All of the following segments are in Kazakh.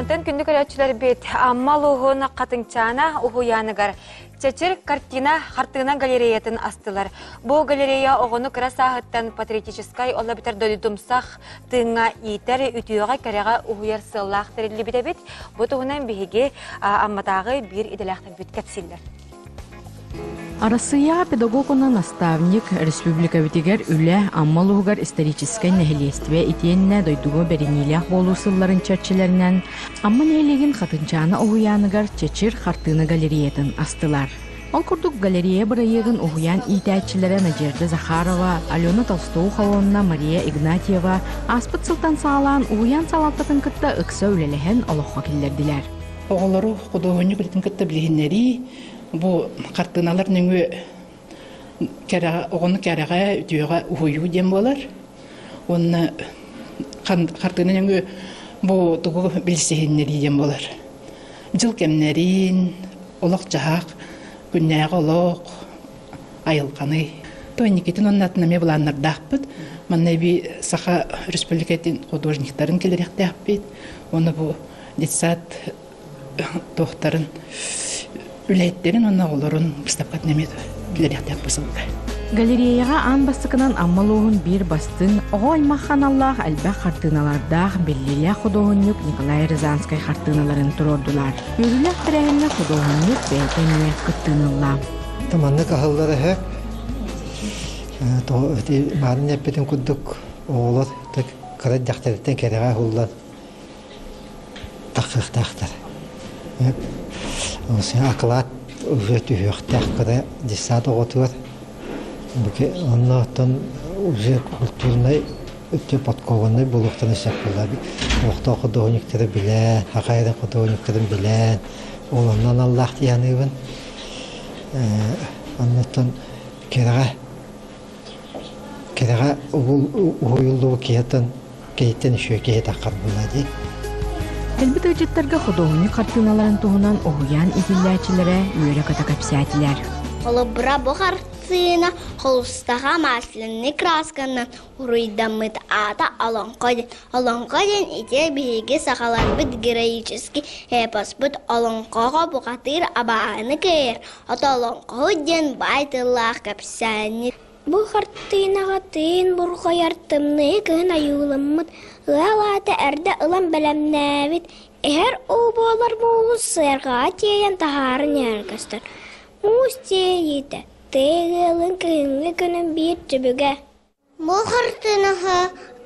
Онтан күндік өрәтшілер бет аммал уғуына қатыңчана уғуяныгар. Чечер картина хартына галереятын астылар. Бұл галерея оғыны красағыттан патриотическай ола бітер додитумсақ тыңа етер үтіуға кәреға уғуяр сыллақ тәрелі біте бет. Бұт уғынан бігеге амматағы бір иделяқтар бет кәпсілдер. Арасыя педагогына наставник республика битигер үле аммалугар исторической нәһилестиве итенне дойдуго беренилях болу сылларын чарчыларынан амма нәһилеген хатынчаны угуяныгар чечир хартыны галереятын астылар. Ол курдук галерея бырайыгын угуян итәчиләре Надежда Захарова, Алена Толстоуховна, Мария Игнатьева, Аспыт Сылтан Салан угуян салаттатын кытта ыкса үлелеген олохқа келдердилер. Оғылары художник билетин кытта билигиннери bu kartınalar nöngü onu kerağa ütüyoğa uhuyu dem bolar. Onu kartına nöngü bu tuğu bilsehinleri dem bolar. Jıl kemnerin, olaq jahaq, günnağı olaq, ayılqanı. Toynikitin onun atına me bulanlar dağpıd. Manna bir saha respublikatin hudожниктарын келерек dağpıd. Onu bu detsat doktorun Üleyetlerin ona olurun kıstapkat nemedi. Bilerek basıldı. Галереяға ан бастықынан аммалуғын бір бастын оғылмаққан Аллах әлбәқ қартыналарда белгілі художник Николай Рязанскай қартыналарын тұрордылар. Өрілік бірәйінні художник бәйтеніне күттінілла. Таманны қағылдары әп, барын әппетін күддік оғылар, қырат дақтарыттен кәріға ғылдар тақықтақтар. Sen aklat ücret ühüqtəqdə disat oğutur. Buki onlardan ücret kulturuna ötü patkovunu buluqdan işapırlar. Oqta xudojnikləri bilən, haqayda xudojnikləri bilən, olandan Allah diyanıbın. Onlardan kerağa uyulduğu keyitten işe keyet akar buladı. Әлбіт өжеттерге художник картиналарын туһунан оғуян итилләчиләре үйрә катакапсиятиләр. Холобра бу картина холустага масляный красканы уруйдамыт ата аланкаден ите биге сахалар бит героический эпос бит аланкага бу катыр абааны кер аталанкаден байтыллах капсани. Бу картинага тыйын бурга яртымны кына юлыммыт ылалата әрді ылам бәлемнәвит әр обалар мұғыз сырға тейен тағарын әргістір. Мұз тейеті тегілін күйінгі күнін бір түбіге. Бұл қартынаға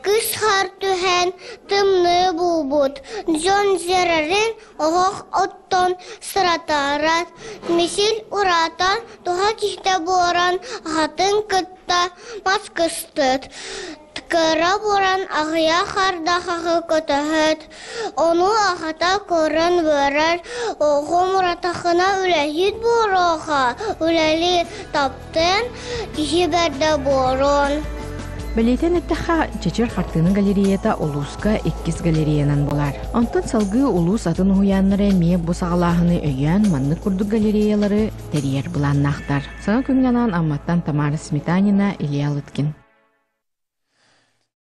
кіс қартуһен тымны бұлбұд. Жон зерарин оғық оттон sıratарат. Месел ұратан тұға кихте боран ағатын күтті маскыстыд. Кыра боран ағыя қардақағы көтіхет. Оны ағата көрін бөрір. Оғы мұратақына үләйет бороға. Үләлі таптын еберді борон. Белетен эттәхә чечер хартыны галереята Олуска 2 галереянан болар. Антын салгы Улус атын уяннары ме бу сагалаһыны өйән манны курдук галереялары терьер буланнахтар. Саңа күнгәнан Амматтан Тамара Сметанина, Илья Лыткин.